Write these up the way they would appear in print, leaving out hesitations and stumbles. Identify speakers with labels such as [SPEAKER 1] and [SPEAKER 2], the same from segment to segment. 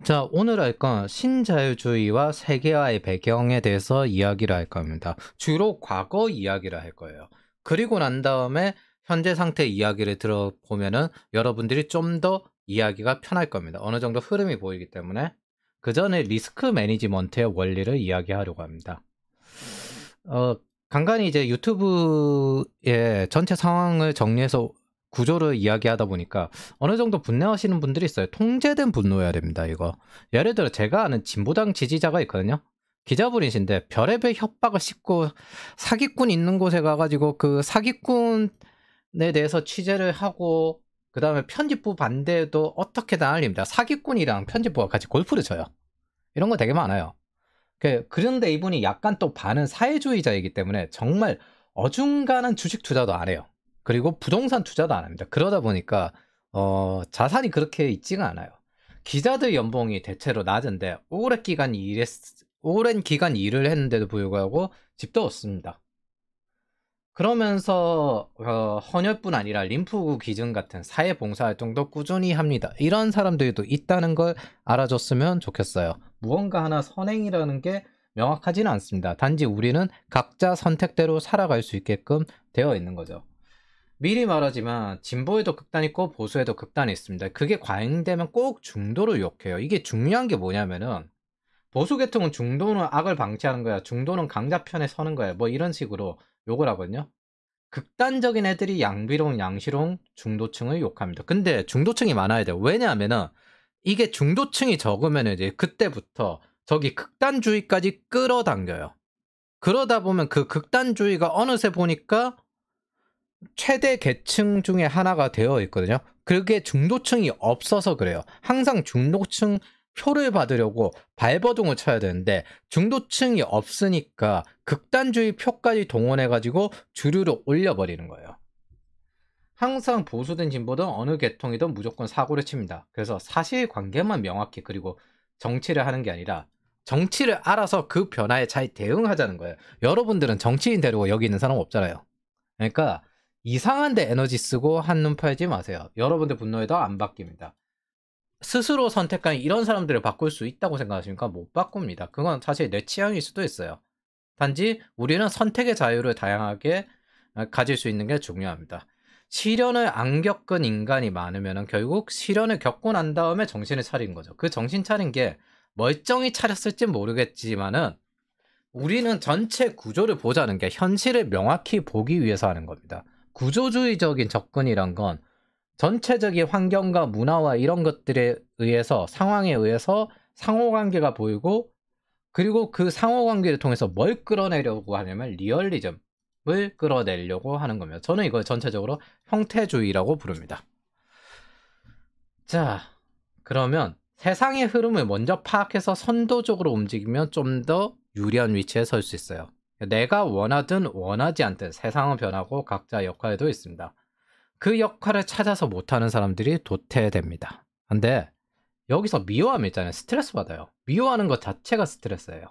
[SPEAKER 1] 자, 오늘 할 건 신자유주의와 세계화의 배경에 대해서 이야기를 할 겁니다. 주로 과거 이야기를 할 거예요. 그리고 난 다음에 현재 상태 이야기를 들어보면은 여러분들이 좀 더 이야기가 편할 겁니다. 어느 정도 흐름이 보이기 때문에. 그 전에 리스크 매니지먼트의 원리를 이야기하려고 합니다. 간간히 이제 유튜브의 전체 상황을 정리해서 구조를 이야기하다 보니까 어느 정도 분노하시는 분들이 있어요. 통제된 분노여야 됩니다, 이거. 예를 들어 제가 아는 진보당 지지자가 있거든요. 기자분이신데 별의별 협박을 싣고 사기꾼 있는 곳에 가가지고 그 사기꾼에 대해서 취재를 하고 그 다음에 편집부 반대도 어떻게든 알립니다. 사기꾼이랑 편집부가 같이 골프를 쳐요. 이런 거 되게 많아요. 그런데 이분이 약간 또 반은 사회주의자이기 때문에 정말 어중간한 주식 투자도 안 해요. 그리고 부동산 투자도 안 합니다. 그러다 보니까 자산이 그렇게 있지가 않아요. 기자들 연봉이 대체로 낮은데 오랜 기간 일을 했는데도 불구하고 집도 없습니다. 그러면서 헌혈뿐 아니라 림프구 기증 같은 사회봉사활동도 꾸준히 합니다. 이런 사람들도 있다는 걸 알아줬으면 좋겠어요. 무언가 하나 선행이라는 게 명확하지는 않습니다. 단지 우리는 각자 선택대로 살아갈 수 있게끔 되어 있는 거죠. 미리 말하지만 진보에도 극단이 있고 보수에도 극단이 있습니다. 그게 과잉되면 꼭 중도를 욕해요. 이게 중요한 게 뭐냐면은 보수 계통은 중도는 악을 방치하는 거야, 중도는 강자 편에 서는 거야, 뭐 이런 식으로 욕을 하거든요. 극단적인 애들이 양비롱, 양시롱, 중도층을 욕합니다. 근데 중도층이 많아야 돼요. 왜냐하면은 이게 중도층이 적으면 이제 그때부터 저기 극단주의까지 끌어당겨요. 그러다 보면 그 극단주의가 어느새 보니까 최대 계층 중에 하나가 되어 있거든요. 그게 중도층이 없어서 그래요. 항상 중도층 표를 받으려고 발버둥을 쳐야 되는데 중도층이 없으니까 극단주의 표까지 동원해가지고 주류를 올려버리는 거예요. 항상 보수든 진보든 어느 계통이든 무조건 사고를 칩니다. 그래서 사실관계만 명확히, 그리고 정치를 하는 게 아니라 정치를 알아서 그 변화에 잘 대응하자는 거예요. 여러분들은 정치인 데리고 여기 있는 사람 없잖아요. 그러니까 이상한 데 에너지 쓰고 한눈 팔지 마세요. 여러분들 분노에도 안 바뀝니다. 스스로 선택한 이런 사람들을 바꿀 수 있다고 생각하십니까? 못 바꿉니다. 그건 사실 내 취향일 수도 있어요. 단지 우리는 선택의 자유를 다양하게 가질 수 있는 게 중요합니다. 시련을 안 겪은 인간이 많으면 결국 시련을 겪고 난 다음에 정신을 차린 거죠. 그 정신 차린 게 멀쩡히 차렸을지 모르겠지만은 우리는 전체 구조를 보자는 게 현실을 명확히 보기 위해서 하는 겁니다. 구조주의적인 접근이란 건 전체적인 환경과 문화와 이런 것들에 의해서, 상황에 의해서 상호관계가 보이고, 그리고 그 상호관계를 통해서 뭘 끌어내려고 하냐면 리얼리즘을 끌어내려고 하는 겁니다. 저는 이걸 전체적으로 형태주의라고 부릅니다. 자, 그러면 세상의 흐름을 먼저 파악해서 선도적으로 움직이면 좀 더 유리한 위치에 설 수 있어요. 내가 원하든 원하지 않든 세상은 변하고 각자 역할도 있습니다. 그 역할을 찾아서 못하는 사람들이 도태됩니다. 근데 여기서 미워함 있잖아요. 스트레스 받아요. 미워하는 것 자체가 스트레스예요.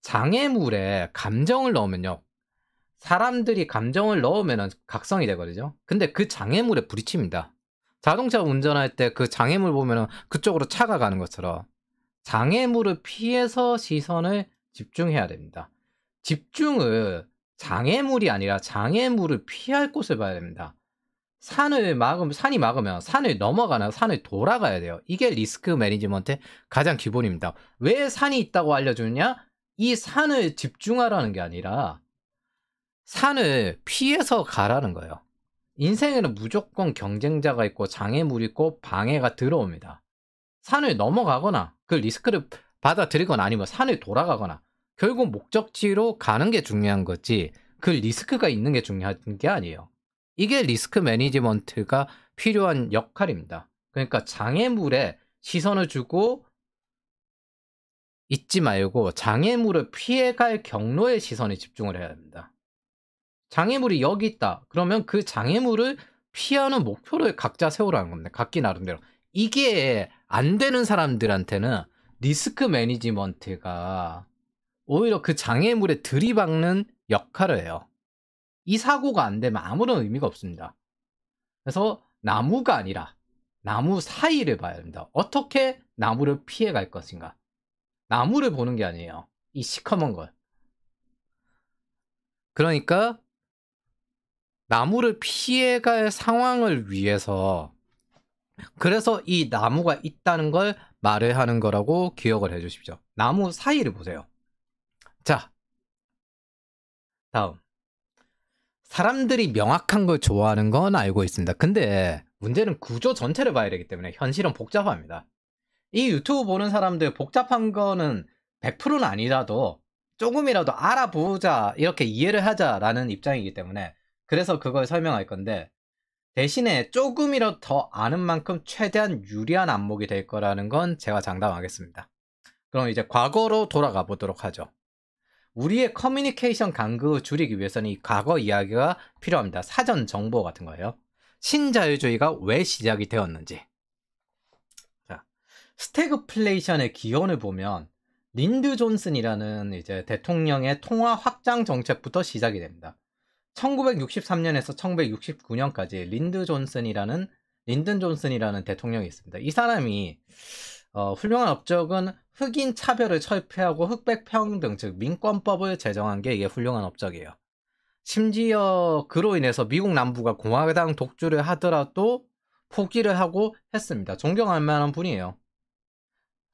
[SPEAKER 1] 장애물에 감정을 넣으면요, 사람들이 감정을 넣으면 각성이 되거든요. 근데 그 장애물에 부딪힙니다. 자동차 운전할 때 그 장애물 보면 그쪽으로 차가 가는 것처럼 장애물을 피해서 시선을 집중해야 됩니다. 집중을 장애물이 아니라 장애물을 피할 곳을 봐야 됩니다. 산이 막으면 산을 넘어가나 산을 돌아가야 돼요. 이게 리스크 매니지먼트의 가장 기본입니다. 왜 산이 있다고 알려주느냐? 이 산을 집중하라는 게 아니라 산을 피해서 가라는 거예요. 인생에는 무조건 경쟁자가 있고 장애물이 있고 방해가 들어옵니다. 산을 넘어가거나 그 리스크를 받아들이거나 아니면 산을 돌아가거나 결국 목적지로 가는 게 중요한 거지 그 리스크가 있는 게 중요한 게 아니에요. 이게 리스크 매니지먼트가 필요한 역할입니다. 그러니까 장애물에 시선을 주고 있지 말고 장애물을 피해갈 경로에 시선에 집중을 해야 됩니다. 장애물이 여기 있다. 그러면 그 장애물을 피하는 목표를 각자 세우라는 겁니다. 각기 나름대로. 이게 안 되는 사람들한테는 리스크 매니지먼트가 오히려 그 장애물에 들이박는 역할을 해요. 이 사고가 안 되면 아무런 의미가 없습니다. 그래서 나무가 아니라 나무 사이를 봐야 됩니다. 어떻게 나무를 피해갈 것인가. 나무를 보는 게 아니에요. 이 시커먼 걸. 그러니까 나무를 피해갈 상황을 위해서 그래서 이 나무가 있다는 걸 말을 하는 거라고 기억을 해 주십시오. 나무 사이를 보세요. 자, 다음. 사람들이 명확한 걸 좋아하는 건 알고 있습니다. 근데 문제는 구조 전체를 봐야 되기 때문에 현실은 복잡합니다. 이 유튜브 보는 사람들 복잡한 거는 100%는 아니라도 조금이라도 알아보자, 이렇게 이해를 하자라는 입장이기 때문에 그래서 그걸 설명할 건데, 대신에 조금이라도 더 아는 만큼 최대한 유리한 안목이 될 거라는 건 제가 장담하겠습니다. 그럼 이제 과거로 돌아가 보도록 하죠. 우리의 커뮤니케이션 간극을 줄이기 위해서는 이 과거 이야기가 필요합니다. 사전 정보 같은 거예요. 신자유주의가 왜 시작이 되었는지. 자, 스태그플레이션의 기원을 보면 린드 존슨이라는 이제 대통령의 통화 확장 정책부터 시작이 됩니다. 1963년에서 1969년까지 린든 존슨이라는 대통령이 있습니다. 이 사람이 훌륭한 업적은 흑인 차별을 철폐하고 흑백 평등, 즉 민권법을 제정한 게 이게 훌륭한 업적이에요. 심지어 그로 인해서 미국 남부가 공화당 독주를 하더라도 포기를 하고 했습니다. 존경할 만한 분이에요.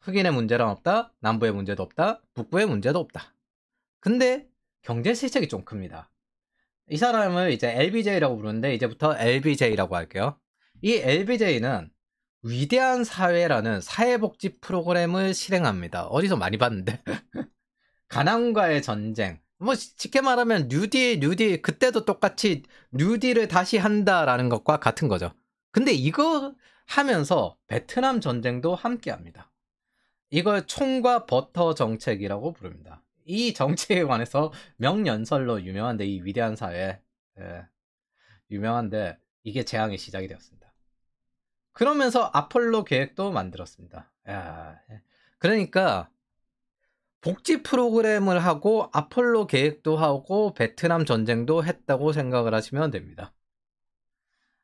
[SPEAKER 1] 흑인의 문제란 없다, 남부의 문제도 없다, 북부의 문제도 없다. 근데 경제 실책이 좀 큽니다. 이 사람을 이제 LBJ라고 부르는데 이제부터 LBJ라고 할게요. 이 LBJ는 위대한 사회라는 사회복지 프로그램을 실행합니다. 어디서 많이 봤는데. 가난과의 전쟁. 뭐 쉽게 말하면 뉴딜 그때도 똑같이 뉴딜을 다시 한다라는 것과 같은 거죠. 근데 이거 하면서 베트남 전쟁도 함께 합니다. 이걸 총과 버터 정책이라고 부릅니다. 이 정책에 관해서 명연설로 유명한데, 이 위대한 사회, 유명한데 이게 재앙의 시작이 되었습니다. 그러면서 아폴로 계획도 만들었습니다. 그러니까 복지 프로그램을 하고 아폴로 계획도 하고 베트남 전쟁도 했다고 생각을 하시면 됩니다.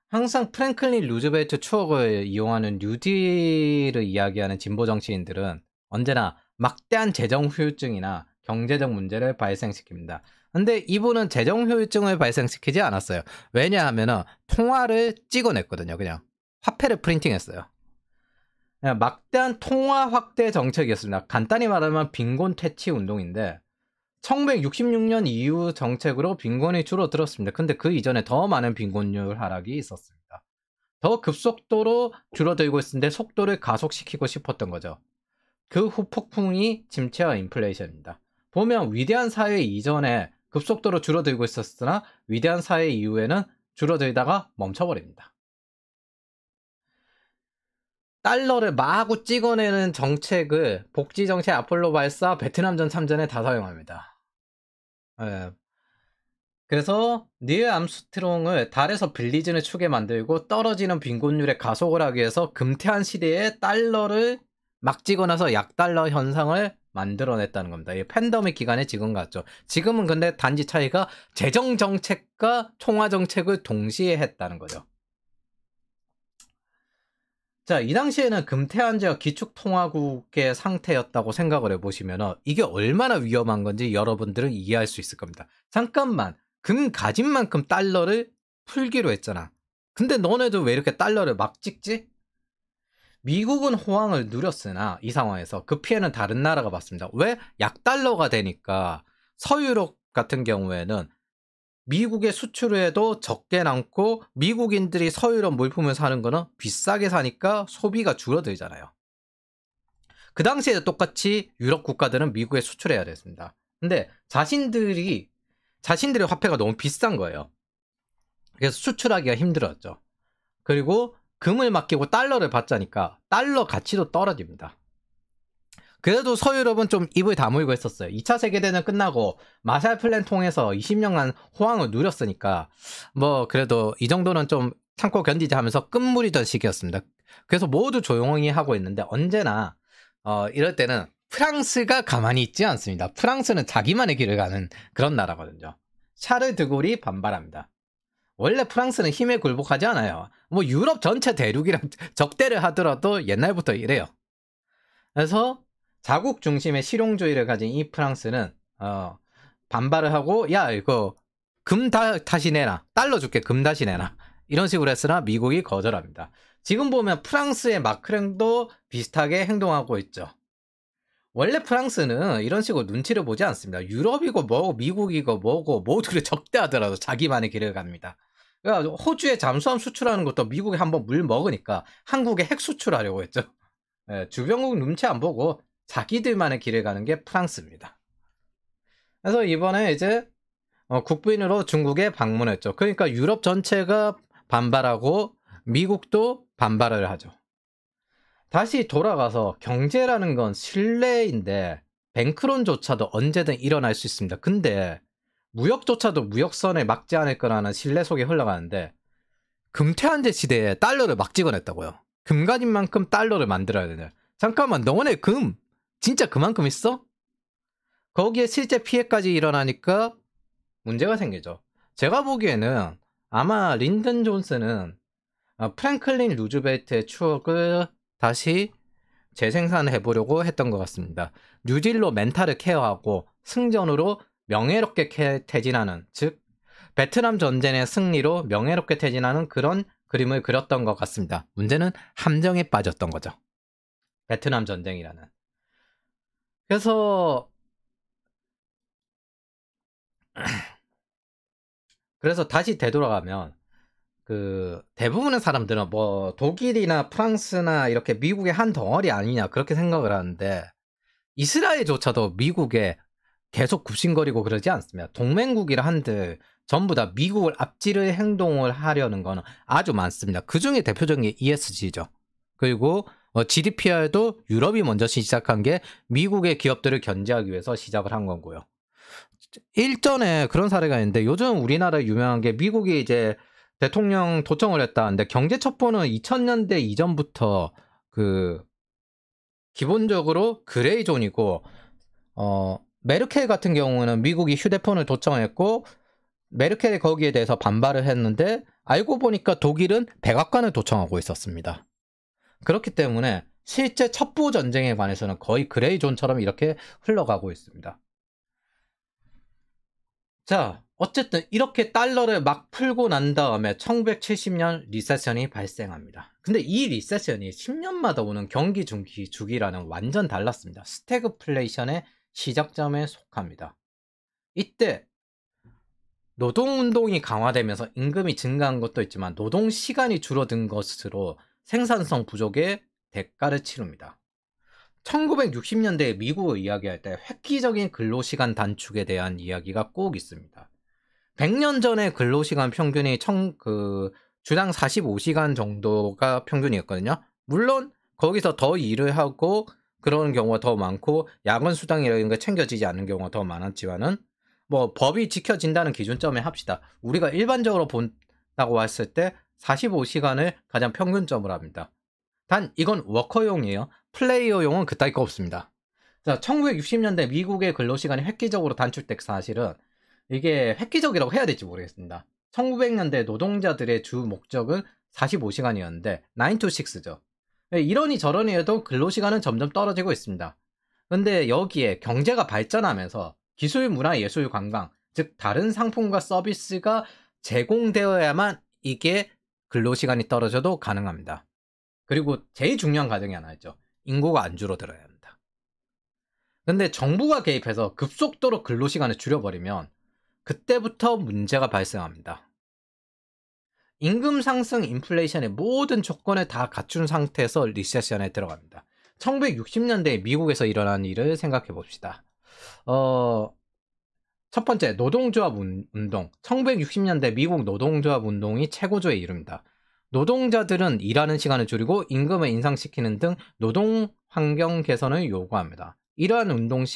[SPEAKER 1] 항상 프랭클린 루즈벨트 추억을 이용하는 뉴딜을 이야기하는 진보 정치인들은 언제나 막대한 재정 후유증이나 경제적 문제를 발생시킵니다. 근데 이분은 재정 후유증을 발생시키지 않았어요. 왜냐하면 통화를 찍어냈거든요. 그냥 화폐를 프린팅했어요. 그냥 막대한 통화 확대 정책이었습니다. 간단히 말하면 빈곤 퇴치 운동인데 1966년 이후 정책으로 빈곤이 줄어들었습니다. 근데 그 이전에 더 많은 빈곤율 하락이 있었습니다. 더 급속도로 줄어들고 있었는데 속도를 가속시키고 싶었던 거죠. 그 후 폭풍이 침체와 인플레이션입니다. 보면 위대한 사회 이전에 급속도로 줄어들고 있었으나 위대한 사회 이후에는 줄어들다가 멈춰버립니다. 달러를 마구 찍어내는 정책을 복지정책, 아폴로 발사, 베트남전 참전에 다 사용합니다. 그래서 닐 암스트롱을 달에서 빌리진을 추게 만들고 떨어지는 빈곤율에 가속을 하기 위해서 금태한 시대에 달러를 막 찍어놔서 약달러 현상을 만들어냈다는 겁니다. 이 팬데믹 기간에 지금 같죠. 지금은 근데 단지 차이가 재정정책과 통화정책을 동시에 했다는 거죠. 자, 이 당시에는 금태한제가 기축통화국의 상태였다고 생각을 해보시면 이게 얼마나 위험한 건지 여러분들은 이해할 수 있을 겁니다. 잠깐만, 금 가진 만큼 달러를 풀기로 했잖아. 근데 너네도 왜 이렇게 달러를 막 찍지? 미국은 호황을 누렸으나 이 상황에서 그 피해는 다른 나라가 봤습니다. 왜? 약달러가 되니까 서유럽 같은 경우에는 미국에 수출을 해도 적게 남고 미국인들이 서유럽 물품을 사는 거는 비싸게 사니까 소비가 줄어들잖아요. 그 당시에 똑같이 유럽 국가들은 미국에 수출해야 됐습니다. 근데 자신들의 화폐가 너무 비싼 거예요. 그래서 수출하기가 힘들었죠. 그리고 금을 맡기고 달러를 받자니까 달러 가치도 떨어집니다. 그래도 서유럽은 좀 입을 다물고 했었어요. 2차 세계대전 끝나고 마샬 플랜 통해서 20년간 호황을 누렸으니까 뭐 그래도 이 정도는 좀 참고 견디자 하면서 끝물이던 시기였습니다. 그래서 모두 조용히 하고 있는데 언제나 이럴 때는 프랑스가 가만히 있지 않습니다. 프랑스는 자기만의 길을 가는 그런 나라거든요. 샤를 드골이 반발합니다. 원래 프랑스는 힘에 굴복하지 않아요. 뭐 유럽 전체 대륙이랑 적대를 하더라도 옛날부터 이래요. 그래서 자국 중심의 실용주의를 가진 이 프랑스는 반발을 하고 야 이거 금 다시 내놔. 달러 줄게 금 다시 내놔. 이런 식으로 했으나 미국이 거절합니다. 지금 보면 프랑스의 마크롱도 비슷하게 행동하고 있죠. 원래 프랑스는 이런 식으로 눈치를 보지 않습니다. 유럽이고 뭐고 미국이고 뭐고 모두를 적대하더라도 자기만의 길을 갑니다. 그러니까 호주에 잠수함 수출하는 것도 미국이 한번 물 먹으니까 한국에 핵 수출하려고 했죠. 예, 주변국 눈치 안 보고 자기들만의 길을 가는 게 프랑스입니다. 그래서 이번에 이제 국빈으로 중국에 방문했죠. 그러니까 유럽 전체가 반발하고 미국도 반발을 하죠. 다시 돌아가서 경제라는 건 신뢰인데 뱅크론조차도 언제든 일어날 수 있습니다. 근데 무역조차도 무역선에 막지 않을 거라는 신뢰 속에 흘러가는데 금태한제 시대에 달러를 막 찍어냈다고요. 금 가진 만큼 달러를 만들어야 되네. 잠깐만 너네 금 진짜 그만큼 있어? 거기에 실제 피해까지 일어나니까 문제가 생기죠. 제가 보기에는 아마 린든 존슨은 프랭클린 루즈벨트의 추억을 다시 재생산해 보려고 했던 것 같습니다. 뉴딜로 멘탈을 케어하고 승전으로 명예롭게 퇴진하는, 즉 베트남 전쟁의 승리로 명예롭게 퇴진하는 그런 그림을 그렸던 것 같습니다. 문제는 함정에 빠졌던 거죠. 베트남 전쟁이라는. 그래서 다시 되돌아가면 그 대부분의 사람들은 뭐 독일이나 프랑스나 이렇게 미국의 한 덩어리 아니냐 그렇게 생각을 하는데 이스라엘조차도 미국에 계속 굽신거리고 그러지 않습니다. 동맹국이라 한들 전부 다 미국을 앞지를 행동을 하려는 거는 아주 많습니다. 그 중에 대표적인 게 ESG죠. 그리고 GDPR도 유럽이 먼저 시작한 게 미국의 기업들을 견제하기 위해서 시작을 한 거고요. 일전에 그런 사례가 있는데 요즘 우리나라 유명한 게 미국이 이제 대통령 도청을 했다는데 경제 첩보는 2000년대 이전부터 그 기본적으로 그레이 존이고 메르켈 같은 경우는 미국이 휴대폰을 도청했고 메르켈이 거기에 대해서 반발을 했는데 알고 보니까 독일은 백악관을 도청하고 있었습니다. 그렇기 때문에 실제 첩보 전쟁에 관해서는 거의 그레이 존처럼 이렇게 흘러가고 있습니다. 자, 어쨌든 이렇게 달러를 막 풀고 난 다음에 1970년 리세션이 발생합니다. 근데 이 리세션이 10년마다 오는 경기 주기라는 완전 달랐습니다. 스태그플레이션의 시작점에 속합니다. 이때 노동운동이 강화되면서 임금이 증가한 것도 있지만 노동시간이 줄어든 것으로 생산성 부족의 대가를 치릅니다. 1960년대에 미국을 이야기할 때 획기적인 근로시간 단축에 대한 이야기가 꼭 있습니다. 100년 전에 근로시간 평균이 주당 45시간 정도가 평균이었거든요. 물론 거기서 더 일을 하고 그런 경우가 더 많고 야근 수당이라는 게 챙겨지지 않는 경우가 더 많았지만은 뭐 법이 지켜진다는 기준점에 합시다. 우리가 일반적으로 본다고 했을 때 45시간을 가장 평균점으로 합니다. 단 이건 워커용이에요. 플레이어용은 그따위 거 없습니다. 자, 1960년대 미국의 근로시간이 획기적으로 단축된 사실은 이게 획기적이라고 해야 될지 모르겠습니다. 1900년대 노동자들의 주 목적은 45시간이었는데 9 to 6죠. 이러니 저러니 해도 근로시간은 점점 떨어지고 있습니다. 근데 여기에 경제가 발전하면서 기술, 문화, 예술, 관광, 즉 다른 상품과 서비스가 제공되어야만 이게 근로시간이 떨어져도 가능합니다. 그리고 제일 중요한 과정이 하나 있죠. 인구가 안 줄어들어야 합니다. 근데 정부가 개입해서 급속도로 근로시간을 줄여버리면 그때부터 문제가 발생합니다. 임금 상승, 인플레이션의 모든 조건을 다 갖춘 상태에서 리세션에 들어갑니다. 1960년대 미국에서 일어난 일을 생각해 봅시다. 첫 번째, 노동조합 운동. 1960년대 미국 노동조합 운동이 최고조에 이릅니다. 노동자들은 일하는 시간을 줄이고 임금을 인상시키는 등 노동 환경 개선을 요구합니다. 이러한 운동은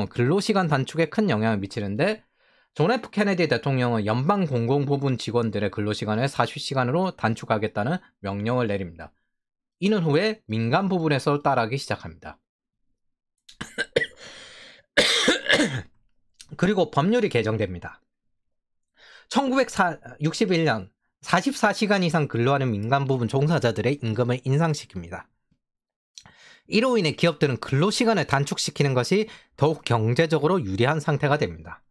[SPEAKER 1] 근로시간 단축에 큰 영향을 미치는데 존 F 케네디 대통령은 연방 공공부문 직원들의 근로시간을 40시간으로 단축하겠다는 명령을 내립니다. 이는 후에 민간 부분에서 따라하기 시작합니다. 그리고 법률이 개정됩니다. 1961년 44시간 이상 근로하는 민간 부분 종사자들의 임금을 인상시킵니다. 이로 인해 기업들은 근로시간을 단축시키는 것이 더욱 경제적으로 유리한 상태가 됩니다.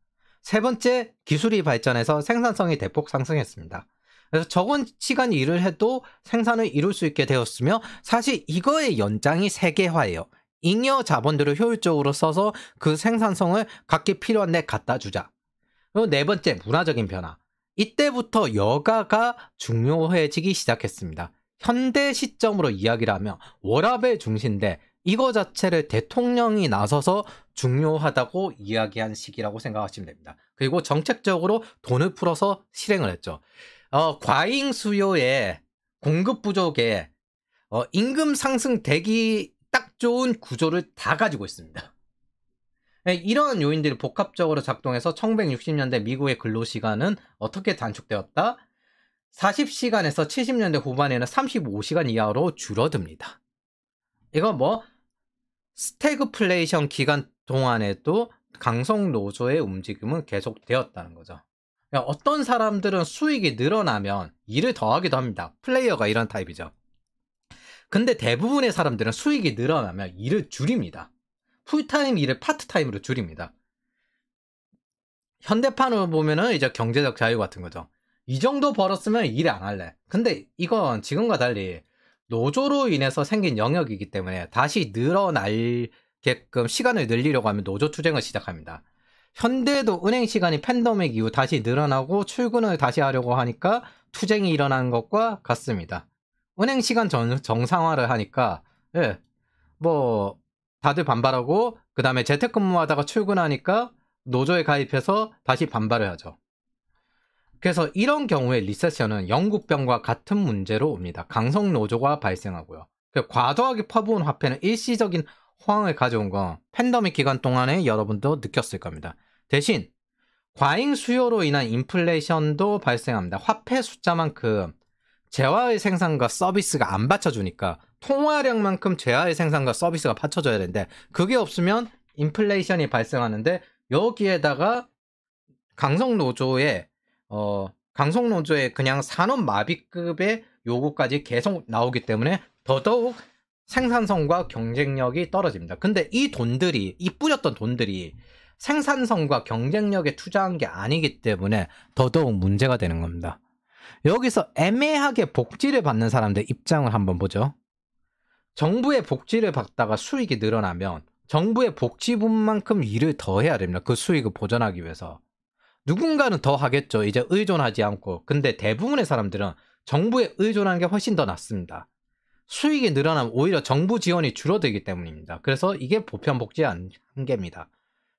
[SPEAKER 1] 세 번째, 기술이 발전해서 생산성이 대폭 상승했습니다. 그래서 적은 시간 일을 해도 생산을 이룰 수 있게 되었으며 사실 이거의 연장이 세계화예요. 잉여 자본들을 효율적으로 써서 그 생산성을 각기 필요한 데 갖다 주자. 그리고 네 번째, 문화적인 변화. 이때부터 여가가 중요해지기 시작했습니다. 현대 시점으로 이야기를 하면 워라밸 중시인데 이거 자체를 대통령이 나서서 중요하다고 이야기한 시기라고 생각하시면 됩니다. 그리고 정책적으로 돈을 풀어서 실행을 했죠. 과잉 수요에 공급 부족에 임금 상승되기 딱 좋은 구조를 다 가지고 있습니다. 이러한 요인들이 복합적으로 작동해서 1960년대 미국의 근로시간은 어떻게 단축되었다? 40시간에서 70년대 후반에는 35시간 이하로 줄어듭니다. 이거 뭐 스태그플레이션 기간 동안에도 강성 노조의 움직임은 계속되었다는 거죠. 그러니까 어떤 사람들은 수익이 늘어나면 일을 더하기도 합니다. 플레이어가 이런 타입이죠. 근데 대부분의 사람들은 수익이 늘어나면 일을 줄입니다. 풀타임 일을 파트타임으로 줄입니다. 현대판으로 보면은 이제 경제적 자유 같은 거죠. 이 정도 벌었으면 일 안 할래. 근데 이건 지금과 달리 노조로 인해서 생긴 영역이기 때문에 다시 늘어날게끔 시간을 늘리려고 하면 노조 투쟁을 시작합니다. 현대도 은행 시간이 팬데믹 이후 다시 늘어나고 출근을 다시 하려고 하니까 투쟁이 일어나는 것과 같습니다. 은행 시간 정상화를 하니까 뭐 다들 반발하고 그 다음에 재택근무하다가 출근하니까 노조에 가입해서 다시 반발을 하죠. 그래서 이런 경우에 리세션은 영국병과 같은 문제로 옵니다. 강성 노조가 발생하고요. 과도하게 퍼부은 화폐는 일시적인 호황을 가져온 건 팬데믹 기간 동안에 여러분도 느꼈을 겁니다. 대신 과잉 수요로 인한 인플레이션도 발생합니다. 화폐 숫자만큼 재화의 생산과 서비스가 안 받쳐주니까 통화량만큼 재화의 생산과 서비스가 받쳐줘야 되는데 그게 없으면 인플레이션이 발생하는데 여기에다가 강성노조의 그냥 산업마비급의 요구까지 계속 나오기 때문에 더더욱 생산성과 경쟁력이 떨어집니다. 근데 이 뿌렸던 돈들이 생산성과 경쟁력에 투자한 게 아니기 때문에 더더욱 문제가 되는 겁니다. 여기서 애매하게 복지를 받는 사람들 입장을 한번 보죠. 정부의 복지를 받다가 수익이 늘어나면 정부의 복지분만큼 일을 더 해야 됩니다. 그 수익을 보전하기 위해서. 누군가는 더 하겠죠. 이제 의존하지 않고. 근데 대부분의 사람들은 정부에 의존하는 게 훨씬 더 낫습니다. 수익이 늘어나면 오히려 정부 지원이 줄어들기 때문입니다. 그래서 이게 보편복지의 한계입니다.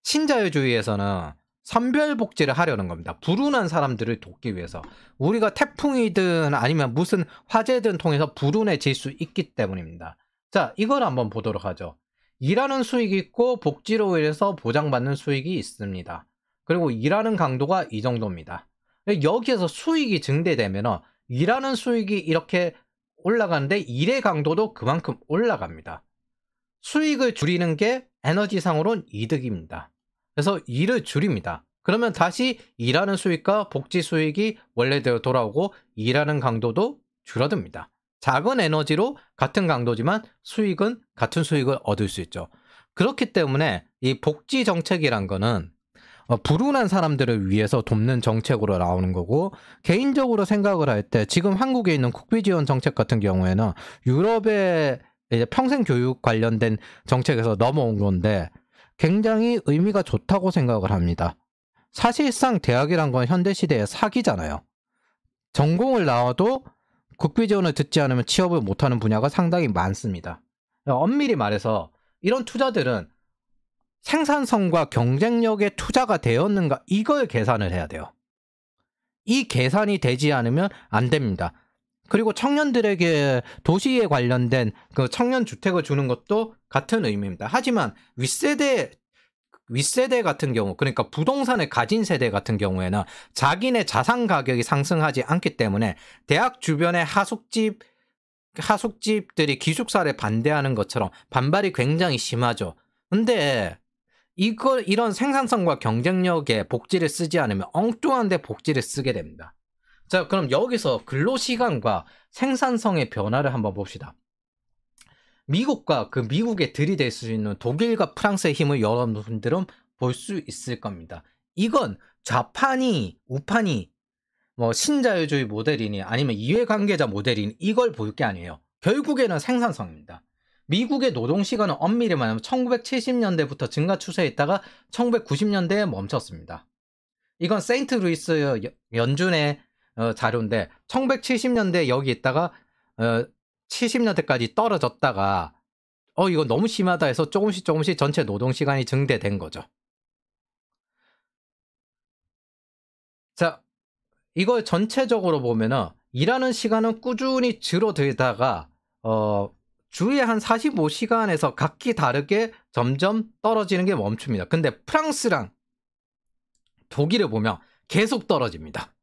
[SPEAKER 1] 신자유주의에서는 선별복지를 하려는 겁니다. 불운한 사람들을 돕기 위해서. 우리가 태풍이든 아니면 무슨 화재든 통해서 불운해질 수 있기 때문입니다. 자, 이걸 한번 보도록 하죠. 일하는 수익이 있고 복지로 인해서 보장받는 수익이 있습니다. 그리고 일하는 강도가 이 정도입니다. 여기에서 수익이 증대되면 일하는 수익이 이렇게 올라가는데 일의 강도도 그만큼 올라갑니다. 수익을 줄이는 게 에너지상으로는 이득입니다. 그래서 일을 줄입니다. 그러면 다시 일하는 수익과 복지 수익이 원래대로 돌아오고 일하는 강도도 줄어듭니다. 작은 에너지로 같은 강도지만 수익은 같은 수익을 얻을 수 있죠. 그렇기 때문에 이 복지 정책이란 거는 불운한 사람들을 위해서 돕는 정책으로 나오는 거고, 개인적으로 생각을 할 때 지금 한국에 있는 국비 지원 정책 같은 경우에는 유럽의 이제 평생 교육 관련된 정책에서 넘어온 건데 굉장히 의미가 좋다고 생각을 합니다. 사실상 대학이란 건 현대시대의 사기잖아요. 전공을 나와도 국비 지원을 듣지 않으면 취업을 못하는 분야가 상당히 많습니다. 엄밀히 말해서 이런 투자들은 생산성과 경쟁력에 투자가 되었는가, 이걸 계산을 해야 돼요. 이 계산이 되지 않으면 안 됩니다. 그리고 청년들에게 도시에 관련된 그 청년 주택을 주는 것도 같은 의미입니다. 하지만 윗세대 같은 경우, 그러니까 부동산을 가진 세대 같은 경우에는 자기네 자산 가격이 상승하지 않기 때문에 대학 주변의 하숙집들이 기숙사를 반대하는 것처럼 반발이 굉장히 심하죠. 근데 이런 생산성과 경쟁력에 복지를 쓰지 않으면 엉뚱한데 복지를 쓰게 됩니다. 자, 그럼 여기서 근로시간과 생산성의 변화를 한번 봅시다. 미국과 그 미국에 들이댈 수 있는 독일과 프랑스의 힘을 여러분들은 볼 수 있을 겁니다. 이건 좌판이, 우판이, 뭐 신자유주의 모델이니 아니면 이해관계자 모델이니 이걸 볼 게 아니에요. 결국에는 생산성입니다. 미국의 노동시간은 엄밀히 말하면 1970년대부터 증가 추세에 있다가 1990년대에 멈췄습니다. 이건 세인트 루이스 연준의 자료인데 1970년대 여기 있다가 70년대까지 떨어졌다가 이거 너무 심하다 해서 조금씩 전체 노동시간이 증대된 거죠. 자, 이걸 전체적으로 보면은 일하는 시간은 꾸준히 줄어들다가 주에 한 45시간에서 각기 다르게 점점 떨어지는 게 멈춥니다. 근데 프랑스랑 독일을 보면 계속 떨어집니다.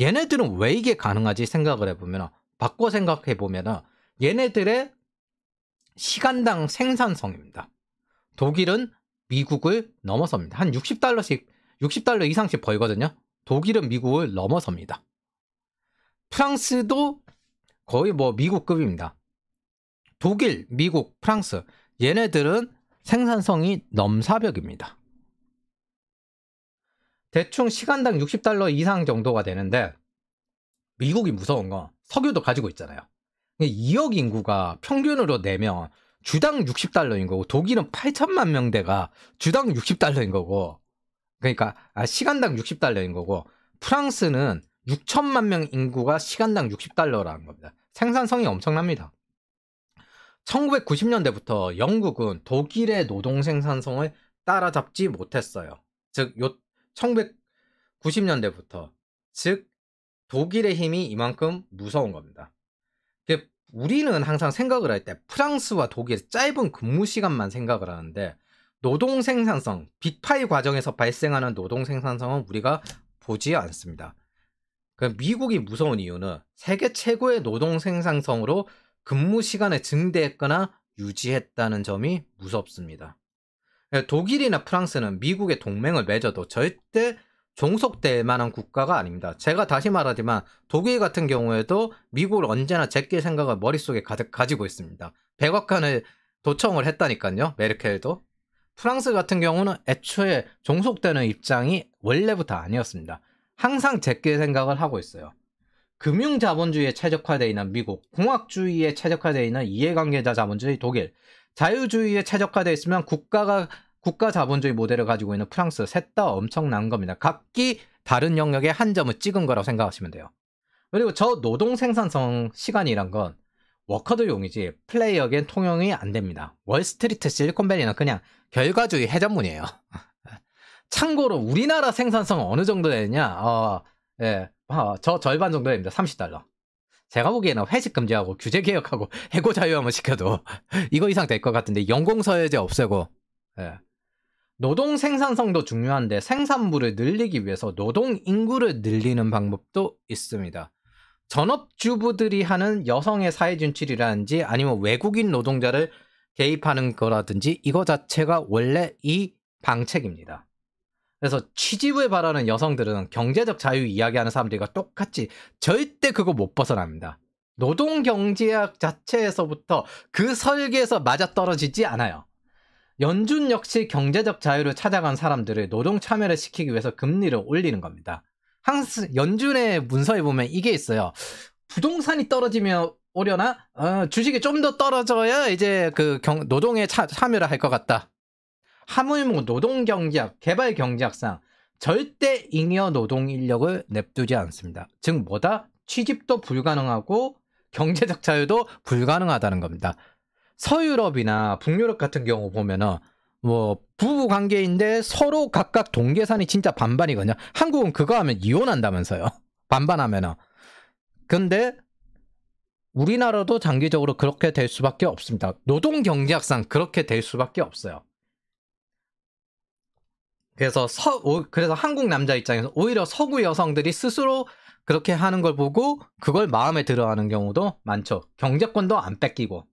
[SPEAKER 1] 얘네들은 왜 이게 가능하지 생각을 해보면, 바꿔 생각해보면 얘네들의 시간당 생산성입니다. 독일은 미국을 넘어섭니다. 한 60달러 이상씩 벌거든요. 독일은 미국을 넘어섭니다. 프랑스도 거의 뭐 미국급입니다. 독일, 미국, 프랑스 얘네들은 생산성이 넘사벽입니다. 대충 시간당 60달러 이상 정도가 되는데 미국이 무서운 건 석유도 가지고 있잖아요. 2억 인구가 평균으로 내면 주당 60달러인 거고, 독일은 8천만 명대가 주당 60달러인 거고, 그러니까 시간당 60달러인 거고, 프랑스는 6천만 명 인구가 시간당 60달러라는 겁니다. 생산성이 엄청납니다. 1990년대부터 영국은 독일의 노동 생산성을 따라잡지 못했어요. 즉 1990년대부터, 즉 독일의 힘이 이만큼 무서운 겁니다. 우리는 항상 생각을 할 때 프랑스와 독일의 짧은 근무 시간만 생각을 하는데, 노동 생산성, 빅파이 과정에서 발생하는 노동 생산성은 우리가 보지 않습니다. 미국이 무서운 이유는 세계 최고의 노동 생산성으로 근무 시간을 증대했거나 유지했다는 점이 무섭습니다. 독일이나 프랑스는 미국의 동맹을 맺어도 절대 종속될 만한 국가가 아닙니다. 제가 다시 말하지만 독일 같은 경우에도 미국을 언제나 제낄 생각을 머릿속에 가득 가지고 있습니다. 백악관을 도청을 했다니까요. 메르켈도. 프랑스 같은 경우는 애초에 종속되는 입장이 원래부터 아니었습니다. 항상 제낄 생각을 하고 있어요. 금융자본주의에 최적화되어 있는 미국, 공학주의에 최적화되어 있는 이해관계자 자본주의 독일, 자유주의에 최적화되어 있으면 국가 자본주의 모델을 가지고 있는 프랑스, 셋 다 엄청난 겁니다. 각기 다른 영역에 한 점을 찍은 거라고 생각하시면 돼요. 그리고 저 노동 생산성 시간이란 건 워커들용이지 플레이어겐 통용이 안 됩니다. 월스트리트, 실리콘밸리는 그냥 결과주의 해전문이에요. 참고로 우리나라 생산성은 어느 정도 되느냐? 저 절반 정도 됩니다. 30달러. 제가 보기에는 회식 금지하고 규제 개혁하고 해고 자유화만 시켜도 이거 이상 될 것 같은데, 연공서열제 없애고. 노동 생산성도 중요한데 생산물을 늘리기 위해서 노동 인구를 늘리는 방법도 있습니다. 전업주부들이 하는 여성의 사회진출이라든지 아니면 외국인 노동자를 개입하는 거라든지 이거 자체가 원래 이 방책입니다. 그래서 취직을 바라는 여성들은 경제적 자유 이야기하는 사람들과 똑같이 절대 그거 못 벗어납니다. 노동경제학 자체에서부터 그 설계에서 맞아떨어지지 않아요. 연준 역시 경제적 자유를 찾아간 사람들을 노동 참여를 시키기 위해서 금리를 올리는 겁니다. 항상 연준의 문서에 보면 이게 있어요. 부동산이 떨어지면 오려나? 주식이 좀 더 떨어져야 이제 노동에 참여를 할 것 같다. 하물며 노동경제학, 개발경제학상 절대 잉여 노동 인력을 냅두지 않습니다. 즉 뭐다? 취직도 불가능하고 경제적 자유도 불가능하다는 겁니다. 서유럽이나 북유럽 같은 경우 보면은 뭐 부부 관계인데 서로 각각 동계산이 진짜 반반이거든요. 한국은 그거 하면 이혼한다면서요. 반반하면은. 근데 우리나라도 장기적으로 그렇게 될 수밖에 없습니다. 노동경제학상 그렇게 될 수밖에 없어요. 그래서 한국 남자 입장에서 오히려 서구 여성들이 스스로 그렇게 하는 걸 보고 그걸 마음에 들어하는 경우도 많죠. 경제권도 안 뺏기고.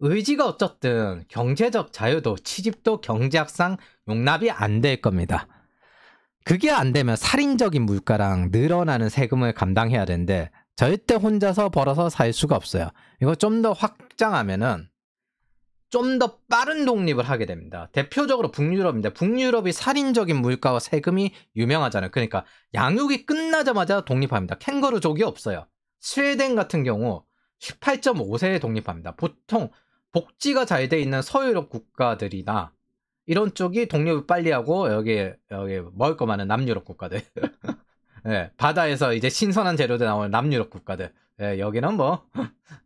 [SPEAKER 1] 의지가 어쨌든 경제적 자유도 취집도 경제학상 용납이 안 될 겁니다. 그게 안 되면 살인적인 물가랑 늘어나는 세금을 감당해야 되는데 절대 혼자서 벌어서 살 수가 없어요. 이거 좀 더 확장하면은 좀 더 빠른 독립을 하게 됩니다. 대표적으로 북유럽인데 북유럽이 살인적인 물가와 세금이 유명하잖아요. 그러니까 양육이 끝나자마자 독립합니다. 캥거루족이 없어요. 스웨덴 같은 경우 18.5세에 독립합니다. 보통 복지가 잘 돼 있는 서유럽 국가들이나 이런 쪽이 독립을 빨리 하고 여기 먹을 거 많은 남유럽 국가들 예, 바다에서 이제 신선한 재료들 나오는 남유럽 국가들 예, 여기는 뭐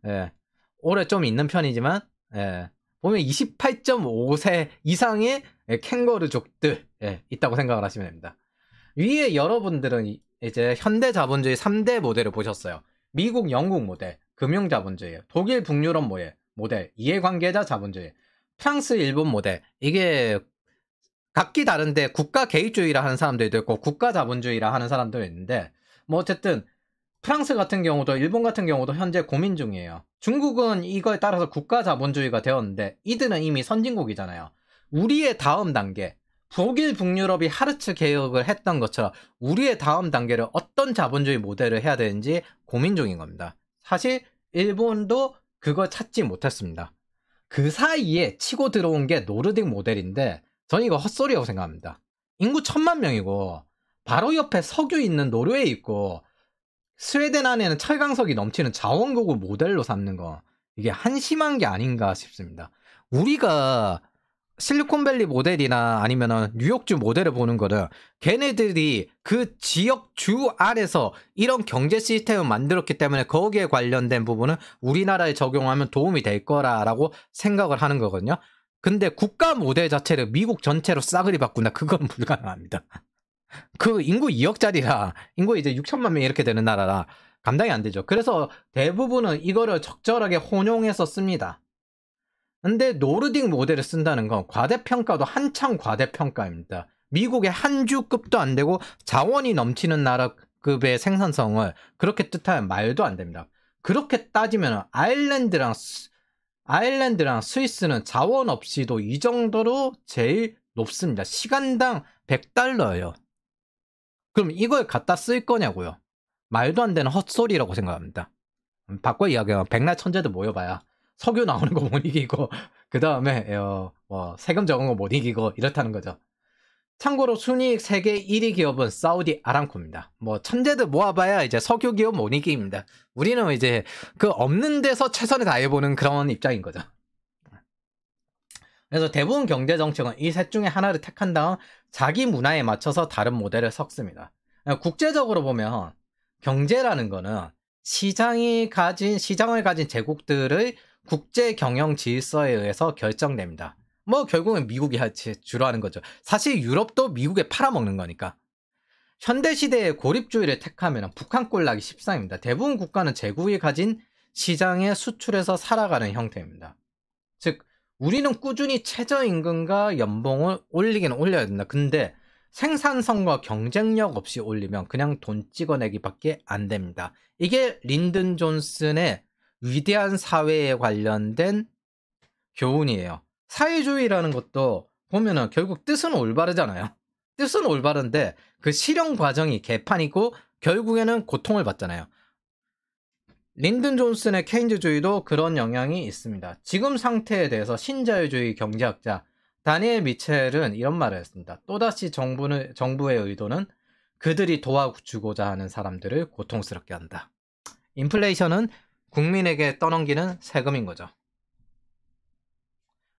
[SPEAKER 1] 예, 오래 좀 있는 편이지만 예, 보면 28.5세 이상의 캥거루족들 있다고 생각을 하시면 됩니다. 위에 여러분들은 이제 현대 자본주의 3대 모델을 보셨어요. 미국, 영국 모델, 금융자본주의, 독일, 북유럽 모델, 이해관계자 자본주의, 프랑스, 일본 모델. 이게 각기 다른데 국가 개입주의라 하는 사람들도 있고 국가 자본주의라 하는 사람들도 있는데 뭐 어쨌든 프랑스 같은 경우도 일본 같은 경우도 현재 고민 중이에요. 중국은 이거에 따라서 국가 자본주의가 되었는데 이들은 이미 선진국이잖아요. 우리의 다음 단계, 독일, 북유럽이 하르츠 개혁을 했던 것처럼 우리의 다음 단계를 어떤 자본주의 모델을 해야 되는지 고민 중인 겁니다. 사실 일본도 그걸 찾지 못했습니다. 그 사이에 치고 들어온 게 노르딕 모델인데 저는 이거 헛소리라고 생각합니다. 인구 1000만 명이고 바로 옆에 석유 있는 노르웨이 있고 스웨덴 안에는 철강석이 넘치는 자원국을 모델로 삼는 거 이게 한심한 게 아닌가 싶습니다. 우리가 실리콘밸리 모델이나 아니면은 뉴욕주 모델을 보는 거는 걔네들이 그 지역 주 안에서 이런 경제 시스템을 만들었기 때문에 거기에 관련된 부분은 우리나라에 적용하면 도움이 될 거라고 생각을 하는 거거든요. 근데 국가 모델 자체를 미국 전체로 싸그리 바꾼다. 그건 불가능합니다. 그 인구 2억짜리라 인구 이제 6천만 명 이렇게 되는 나라라 감당이 안 되죠. 그래서 대부분은 이거를 적절하게 혼용해서 씁니다. 근데 노르딕 모델을 쓴다는 건 과대평가도 한참 과대평가입니다. 미국의 한 주급도 안 되고 자원이 넘치는 나라급의 생산성을 그렇게 뜻하면 말도 안 됩니다. 그렇게 따지면 아일랜드랑 스위스는 자원 없이도 이 정도로 제일 높습니다. 시간당 $100예요. 그럼 이걸 갖다 쓸 거냐고요? 말도 안 되는 헛소리라고 생각합니다. 바꿔 이야기하면 백날 천재들 모여봐야 석유 나오는 거 못 이기고 그 다음에 세금 적은 거 못 이기고 이렇다는 거죠. 참고로 순이익 세계 1위 기업은 사우디 아람코입니다. 뭐 천재들 모아봐야 이제 석유 기업 못 이기입니다. 우리는 이제 그 없는 데서 최선을 다해보는 그런 입장인 거죠. 그래서 대부분 경제 정책은 이 셋 중에 하나를 택한 다음 자기 문화에 맞춰서 다른 모델을 섞습니다. 국제적으로 보면 경제라는 거는 시장을 가진 제국들의 국제 경영 질서에 의해서 결정됩니다. 뭐 결국은 미국이 주로 하는 거죠. 사실 유럽도 미국에 팔아먹는 거니까. 현대시대의 고립주의를 택하면 북한 꼴 나기 십상입니다. 대부분 국가는 제국이 가진 시장에 수출해서 살아가는 형태입니다. 즉 우리는 꾸준히 최저임금과 연봉을 올리기는 올려야 된다. 근데 생산성과 경쟁력 없이 올리면 그냥 돈 찍어내기밖에 안 됩니다. 이게 린든 존슨의 위대한 사회에 관련된 교훈이에요. 사회주의라는 것도 보면은 결국 뜻은 올바르잖아요. 뜻은 올바른데 그 실현 과정이 개판이고 결국에는 고통을 받잖아요. 린든 존슨의 케인즈주의도 그런 영향이 있습니다. 지금 상태에 대해서 신자유주의 경제학자 다니엘 미첼은 이런 말을 했습니다. 또다시 정부의 의도는 그들이 도와주고자 하는 사람들을 고통스럽게 한다. 인플레이션은 국민에게 떠넘기는 세금인 거죠.